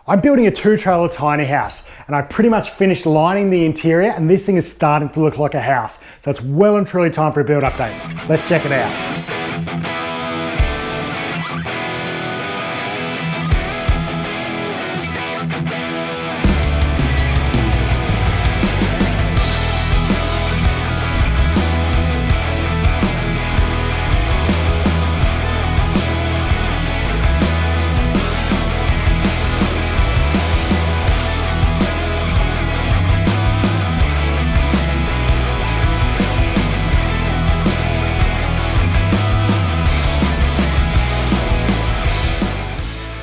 I'm building a 2-trailer tiny house and I pretty much finished lining the interior and this thing is starting to look like a house. So it's well and truly time for a build update. Let's check it out.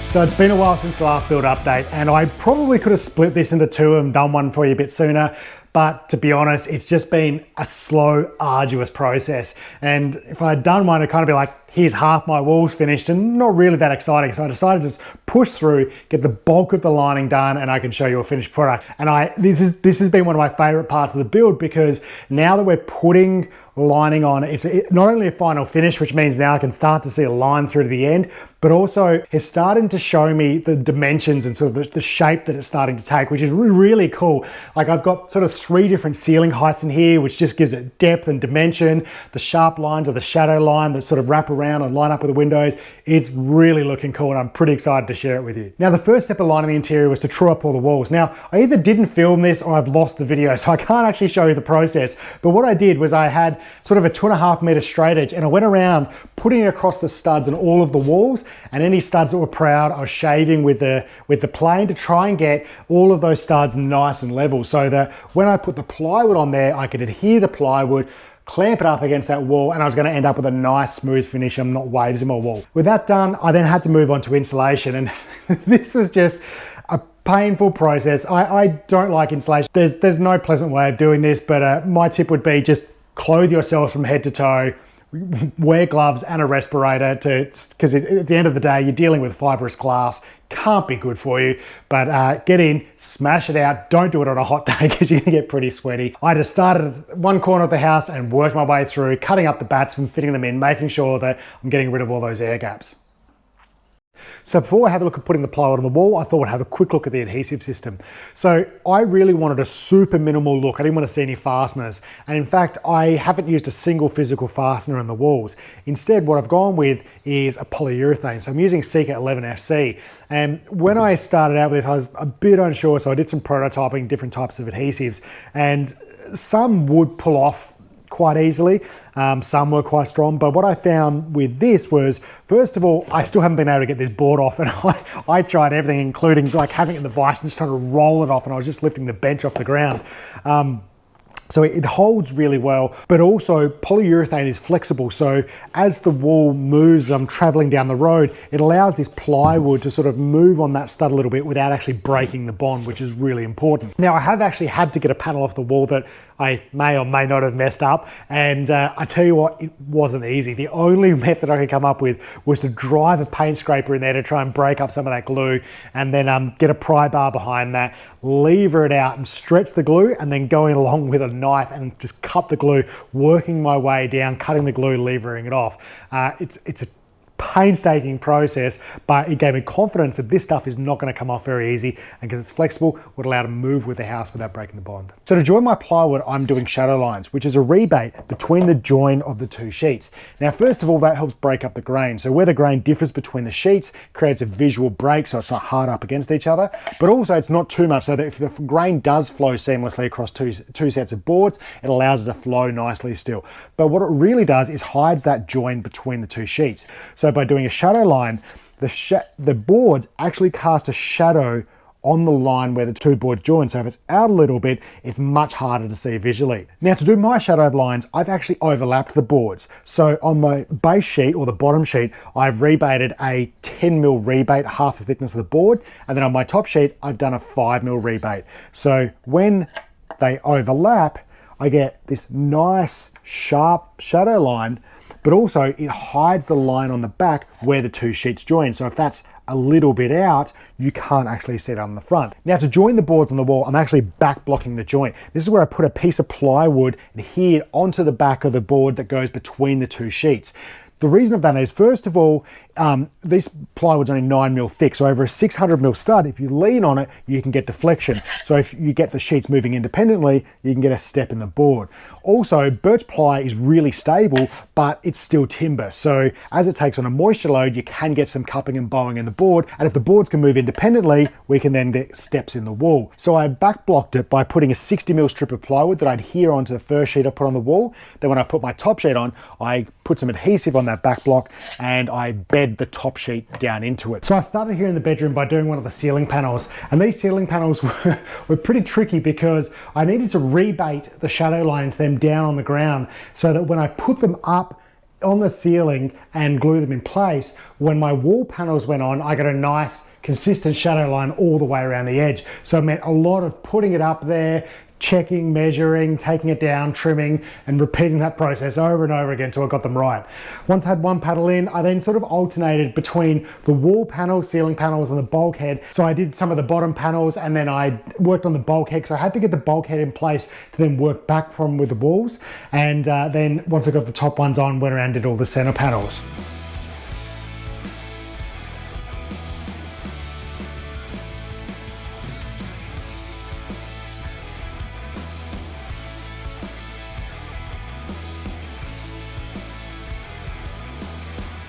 So it's been a while since the last build update and I probably could have split this into two and done one for you a bit sooner, but to be honest, it's just been a slow, arduous process. And if I had done one, it'd kind of be like, here's half my walls finished and not really that exciting. So I decided to just push through, get the bulk of the lining done and I can show you a finished product. And this has been one of my favorite parts of the build because now that we're putting lining on, it's not only a final finish, which means now I can start to see a line through to the end, but also it's starting to show me the dimensions and sort of the shape that it's starting to take, which is really cool. Like I've got sort of 3 different ceiling heights in here, which just gives it depth and dimension. The sharp lines of the shadow line that sort of wrap around and line up with the windows. It's really looking cool and I'm pretty excited to share it with you. Now the first step of lining the interior was to true up all the walls. Now I either didn't film this or I've lost the video, so I can't actually show you the process. But what I did was I had sort of a 2.5 meter straight edge and I went around putting it across the studs on all of the walls, and any studs that were proud I was shaving with the plane to try and get all of those studs nice and level so that when I put the plywood on there I could adhere the plywood, clamp it up against that wall, and I was going to end up with a nice smooth finish and not waves in my wall. With that done, I then had to move on to insulation, and this was just a painful process. I don't like insulation. There's no pleasant way of doing this, but my tip would be just clothe yourself from head to toe, wear gloves and a respirator because at the end of the day, you're dealing with fibrous glass. Can't be good for you, but get in, smash it out. Don't do it on a hot day because you're gonna get pretty sweaty. I just started at one corner of the house and worked my way through, cutting up the bats and fitting them in, making sure that I'm getting rid of all those air gaps. So before I have a look at putting the plywood on the wall, I thought I'd have a quick look at the adhesive system. So I really wanted a super minimal look. I didn't want to see any fasteners. And in fact, I haven't used a single physical fastener on the walls. Instead, what I've gone with is a polyurethane. So I'm using Seeker 11FC. And when I started out with this, I was a bit unsure. So I did some prototyping, different types of adhesives, and some would pull off quite easily. Some were quite strong, but what I found with this was, first of all, I still haven't been able to get this board off, and I tried everything, including like having it in the vise and just trying to roll it off, and I was just lifting the bench off the ground. So it holds really well, but also polyurethane is flexible. So as the wall moves, I'm traveling down the road, it allows this plywood to sort of move on that stud a little bit without actually breaking the bond, which is really important. Now I have actually had to get a panel off the wall that I may or may not have messed up. And I tell you what, it wasn't easy. The only method I could come up with was to drive a paint scraper in there to try and break up some of that glue, and then get a pry bar behind that, lever it out and stretch the glue, and then going along with a knife and just cut the glue, working my way down, cutting the glue, levering it off. It's a painstaking process, but it gave me confidence that this stuff is not going to come off very easy, and because it's flexible, would allow to move with the house without breaking the bond. So to join my plywood, I'm doing shadow lines, which is a rebate between the join of the 2 sheets. Now, first of all, that helps break up the grain. So where the grain differs between the sheets, creates a visual break so it's not hard up against each other, but also it's not too much so that if the grain does flow seamlessly across two sets of boards, it allows it to flow nicely still. But what it really does is hides that join between the 2 sheets. So by doing a shadow line, the boards actually cast a shadow on the line where the 2 boards join. So if it's out a little bit, it's much harder to see visually. Now to do my shadow lines, I've actually overlapped the boards. So on my base sheet or the bottom sheet, I've rebated a 10mm rebate, half the thickness of the board. And then on my top sheet, I've done a 5mm rebate. So when they overlap, I get this nice sharp shadow line, but also it hides the line on the back where the 2 sheets join. So if that's a little bit out, you can't actually see it on the front. Now to join the boards on the wall, I'm actually back blocking the joint. This is where I put a piece of plywood and adhere onto the back of the board that goes between the 2 sheets. The reason I've done it is, first of all, this plywood's only 9mm thick, so over a 600mm stud, if you lean on it, you can get deflection. So if you get the sheets moving independently, you can get a step in the board. Also, birch ply is really stable, but it's still timber. So as it takes on a moisture load, you can get some cupping and bowing in the board. And if the boards can move independently, we can then get steps in the wall. So I back blocked it by putting a 60mm strip of plywood that I'd adhere onto the first sheet I put on the wall. Then when I put my top sheet on, I put some adhesive on that back block and I bed the top sheet down into it. So I started here in the bedroom by doing one of the ceiling panels, and these ceiling panels were pretty tricky because I needed to rebate the shadow line into them down on the ground so that when I put them up on the ceiling and glue them in place, when my wall panels went on, I got a nice consistent shadow line all the way around the edge. So it meant a lot of putting it up there, checking, measuring, taking it down, trimming, and repeating that process over and over again until I got them right. Once I had one panel in, I then sort of alternated between the wall panels, ceiling panels, and the bulkhead. So I did some of the bottom panels and then I worked on the bulkhead. So I had to get the bulkhead in place to then work back from with the walls. And then once I got the top ones on, went around and did all the center panels.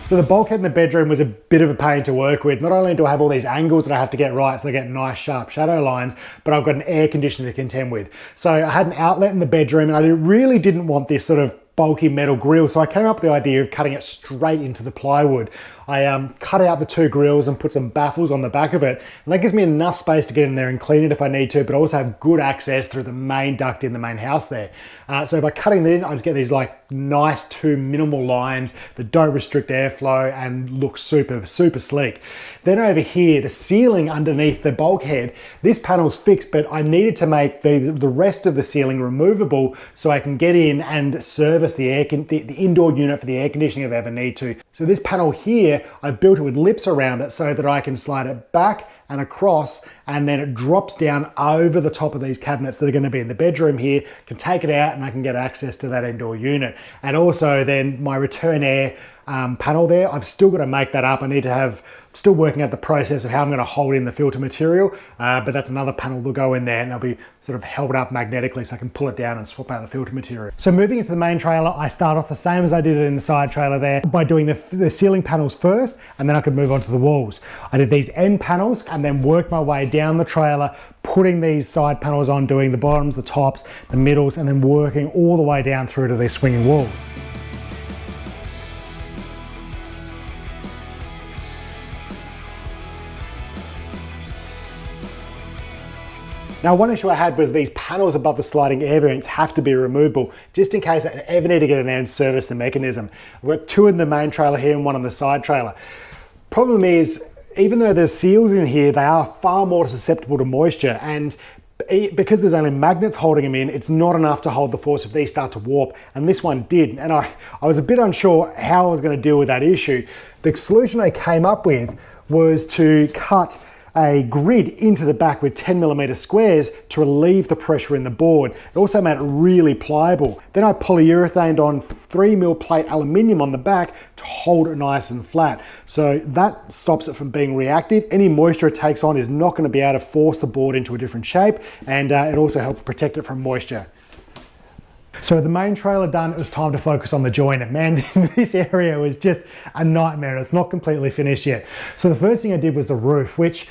So the bulkhead in the bedroom was a bit of a pain to work with. Not only do I have all these angles that I have to get right so I get nice sharp shadow lines, but I've got an air conditioner to contend with. So I had an outlet in the bedroom and I really didn't want this sort of bulky metal grill. So I came up with the idea of cutting it straight into the plywood. I cut out the two grills and put some baffles on the back of it. And that gives me enough space to get in there and clean it if I need to, but also have good access through the main duct in the main house there. So by cutting it in, I just get these like nice two minimal lines that don't restrict airflow and look super, super sleek. Then over here, the ceiling underneath the bulkhead, this panel's fixed, but I needed to make the rest of the ceiling removable so I can get in and service the indoor unit for the air conditioning if I ever need to. So this panel here, I've built it with lips around it so that I can slide it back and across, and then it drops down over the top of these cabinets that are going to be in the bedroom here. Can take it out and I can get access to that indoor unit. And also then my return air panel there, I've still got to make that up. I need to have, still working out the process of how I'm going to hold in the filter material, but that's another panel that'll go in there and they'll be sort of held up magnetically so I can pull it down and swap out the filter material. So moving into the main trailer, I start off the same as I did it in the side trailer there by doing the ceiling panels first, and then I could move on to the walls. I did these end panels and then worked my way down the trailer, putting these side panels on, doing the bottoms, the tops, the middles, and then working all the way down through to these swinging walls. Now, one issue I had was these panels above the sliding air vents have to be removable, just in case I ever need to get in there and service the mechanism. I've got two in the main trailer here and one on the side trailer. Problem is, even though there's seals in here, they are far more susceptible to moisture, and because there's only magnets holding them in, it's not enough to hold the force if these start to warp, and this one did. And I was a bit unsure how I was going to deal with that issue. The solution I came up with was to cut a grid into the back with 10mm squares to relieve the pressure in the board. It also made it really pliable. Then I polyurethaned on 3mm plate aluminium on the back to hold it nice and flat. So that stops it from being reactive. Any moisture it takes on is not going to be able to force the board into a different shape, and it also helps protect it from moisture. So with the main trailer done, it was time to focus on the joiner. Man, this area was just a nightmare. It's not completely finished yet. So the first thing I did was the roof, which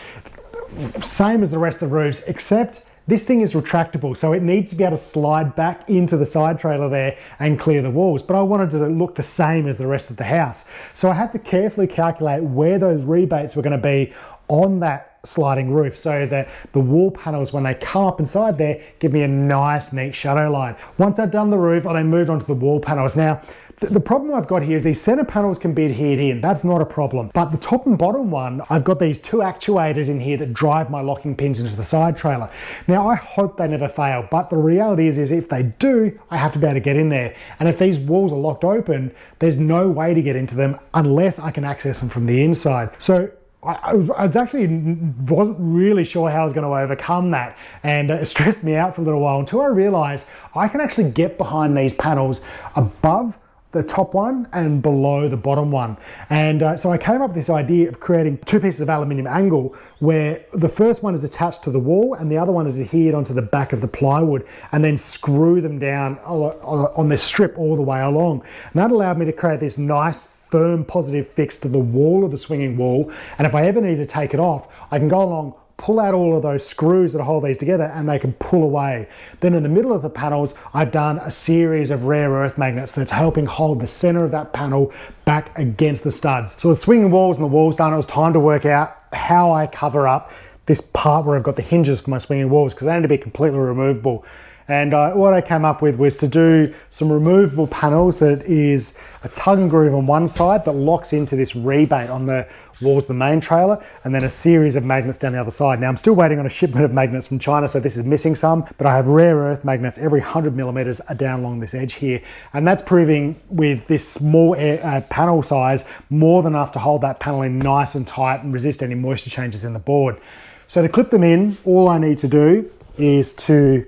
same as the rest of the roofs, except this thing is retractable, so it needs to be able to slide back into the side trailer there and clear the walls. But I wanted to look the same as the rest of the house. So I had to carefully calculate where those rebates were going to be on that sliding roof so that the wall panels, when they come up inside there, give me a nice neat shadow line. Once I'd done the roof, I then moved on to the wall panels. Now, the problem I've got here is these center panels can be adhered in. That's not a problem. But the top and bottom one, I've got these two actuators in here that drive my locking pins into the side trailer. Now, I hope they never fail, but the reality is if they do, I have to be able to get in there. And if these walls are locked open, there's no way to get into them unless I can access them from the inside. So I wasn't really sure how I was going to overcome that, and it stressed me out for a little while until I realized I can actually get behind these panels above the top one and below the bottom one. And so I came up with this idea of creating two pieces of aluminium angle where the first one is attached to the wall and the other one is adhered onto the back of the plywood, and then screw them down on this strip all the way along. And that allowed me to create this nice firm positive fix to the wall of the swinging wall. And if I ever need to take it off, I can go along, pull out all of those screws that hold these together, and they can pull away. Then in the middle of the panels, I've done a series of rare earth magnets that's helping hold the center of that panel back against the studs. So the swinging walls and the walls done, it was time to work out how I cover up this part where I've got the hinges for my swinging walls, because they need to be completely removable. And what I came up with was to do some removable panels that is a tug and groove on one side that locks into this rebate on the walls of the main trailer, and then a series of magnets down the other side. Now I'm still waiting on a shipment of magnets from China, so this is missing some, but I have rare earth magnets every 100 millimeters down along this edge here. And that's proving with this small panel size, more than enough to hold that panel in nice and tight and resist any moisture changes in the board. So to clip them in, all I need to do is to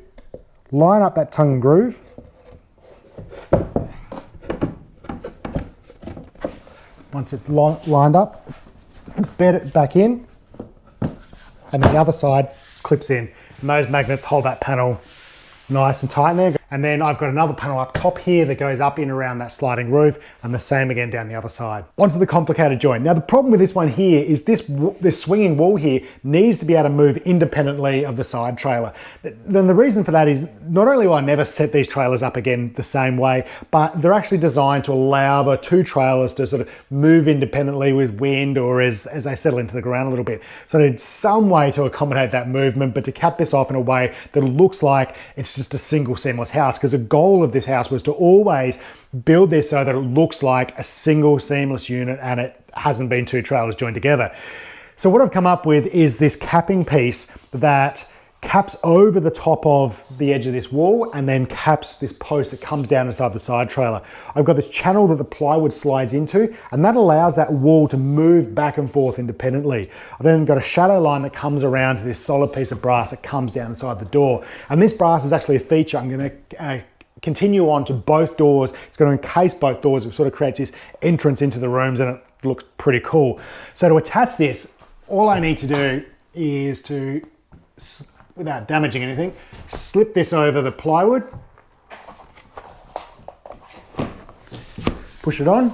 line up that tongue and groove. Once it's lined up, bed it back in, and then the other side clips in. And those magnets hold that panel nice and tight in there. And then I've got another panel up top here that goes up in around that sliding roof, and the same again down the other side. Onto the complicated joint. Now the problem with this one here is this swinging wall here needs to be able to move independently of the side trailer. Then the reason for that is not only will I never set these trailers up again the same way, but they're actually designed to allow the two trailers to sort of move independently with wind or as they settle into the ground a little bit. So I need some way to accommodate that movement, but to cap this off in a way that looks like it's just a single seamless house, because the goal of this house was to always build this so that it looks like a single seamless unit and it hasn't been two trailers joined together. So what I've come up with is this capping piece that caps over the top of the edge of this wall and then caps this post that comes down inside the side trailer. I've got this channel that the plywood slides into, and that allows that wall to move back and forth independently. I've then got a shadow line that comes around to this solid piece of brass that comes down inside the door. And this brass is actually a feature I'm going to continue on to both doors. It's going to encase both doors. It sort of creates this entrance into the rooms, and it looks pretty cool. So to attach this, all I need to do is to, without damaging anything, slip this over the plywood, push it on.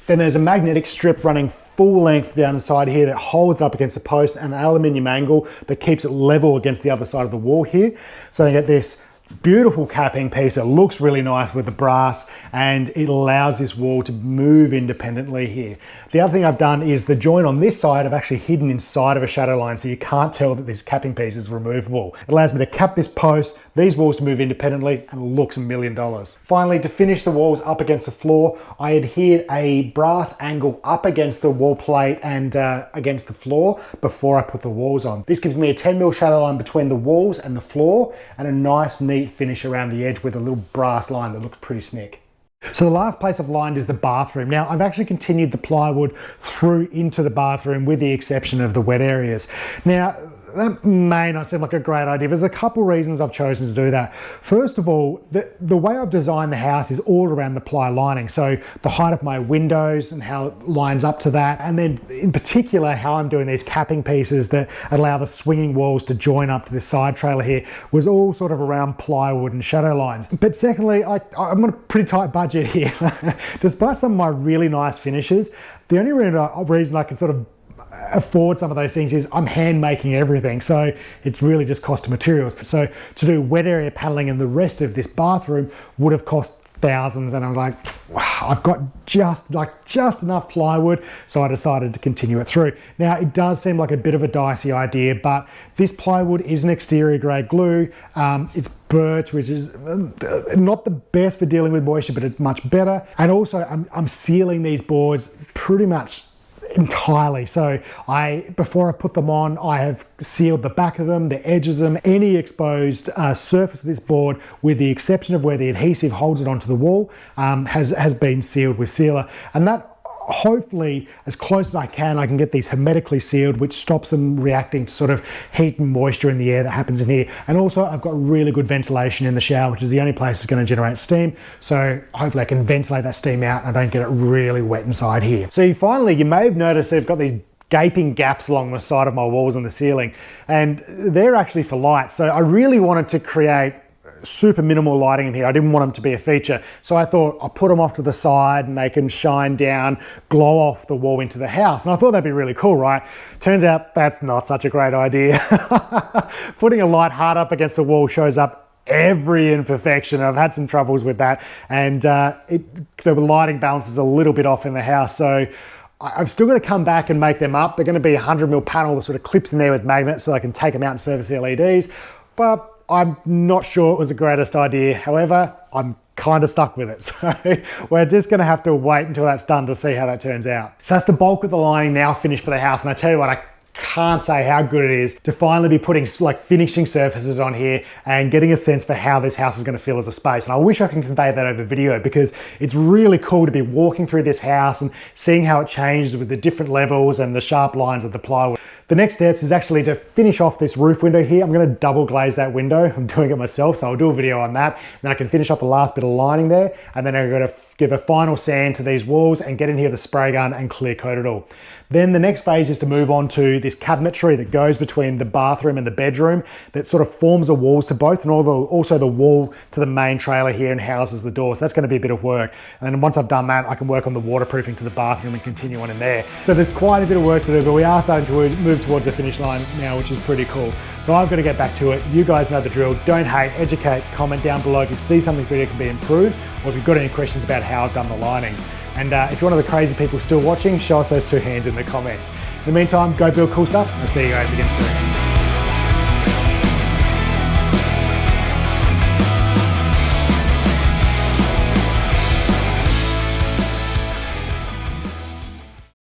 Then there's a magnetic strip running full length down the side here that holds it up against the post, and an aluminium angle that keeps it level against the other side of the wall here. So you get this beautiful capping piece. It looks really nice with the brass, and it allows this wall to move independently here. The other thing I've done is the joint on this side I've actually hidden inside of a shadow line, so you can't tell that this capping piece is removable. It allows me to cap this post, these walls to move independently, and it looks $1 million. Finally, to finish the walls up against the floor, I adhered a brass angle up against the wall plate and against the floor before I put the walls on. This gives me a 10mm shadow line between the walls and the floor, and a nice neat finish around the edge with a little brass line that looks pretty slick. So the last place I've lined is the bathroom. Now I've actually continued the plywood through into the bathroom with the exception of the wet areas. Now that may not seem like a great idea. There's a couple reasons I've chosen to do that. First of all, the way I've designed the house is all around the ply lining. So the height of my windows and how it lines up to that. And then in particular, how I'm doing these capping pieces that allow the swinging walls to join up to this side trailer here was all sort of around plywood and shadow lines. But secondly, I'm on a pretty tight budget here. Despite some of my really nice finishes, the only reason I can sort of afford some of those things is I'm hand making everything, so it's really just cost of materials. So to do wet area paneling and the rest of this bathroom would have cost thousands, and I was like, wow, I've got just enough plywood, so I decided to continue it through. Now it does seem like a bit of a dicey idea, but this plywood is an exterior grade glue. It's birch, which is not the best for dealing with moisture, but it's much better. And also I'm sealing these boards pretty much entirely. So before I put them on, I have sealed the back of them, the edges of them, any exposed surface of this board, with the exception of where the adhesive holds it onto the wall, has been sealed with sealer. And that hopefully, as close as I can get these hermetically sealed, which stops them reacting to sort of heat and moisture in the air that happens in here. And also I've got really good ventilation in the shower, which is the only place that's going to generate steam. So hopefully I can ventilate that steam out and I don't get it really wet inside here. So finally, you may have noticed they've got these gaping gaps along the side of my walls and the ceiling, and they're actually for light. So I really wanted to create super minimal lighting in here. I didn't want them to be a feature. So I thought I'll put them off to the side and they can shine down, glow off the wall into the house. And I thought that'd be really cool, right? Turns out that's not such a great idea. Putting a light hard up against the wall shows up every imperfection. I've had some troubles with that, and the lighting balance is a little bit off in the house. So I've still got to come back and make them up. They're going to be a 100mm panel that sort of clips in there with magnets so I can take them out and service the LEDs. But I'm not sure it was the greatest idea. However, I'm kind of stuck with it. So we're just going to have to wait until that's done to see how that turns out. So that's the bulk of the lining now finished for the house. And I tell you what, I can't say how good it is to finally be putting like finishing surfaces on here and getting a sense for how this house is going to feel as a space. And I wish I can convey that over video, because it's really cool to be walking through this house and seeing how it changes with the different levels and the sharp lines of the plywood. The next steps is actually to finish off this roof window here. I'm going to double glaze that window. I'm doing it myself, so I'll do a video on that. Then I can finish off the last bit of lining there, and then I'm going to give a final sand to these walls and get in here with a spray gun and clear coat it all. Then the next phase is to move on to this cabinetry that goes between the bathroom and the bedroom that sort of forms the walls to both, and also the wall to the main trailer here and houses the door. So that's going to be a bit of work. And then once I've done that, I can work on the waterproofing to the bathroom and continue on in there. So there's quite a bit of work to do, but we are starting to move towards the finish line now, which is pretty cool. So I'm going to get back to it. You guys know the drill. Don't hate, educate, comment down below if you see something that can be improved, or if you've got any questions about how I've done the lining. And if you're one of the crazy people still watching, show us those 2 hands in the comments. In the meantime, go build cool stuff. I'll see you guys again soon.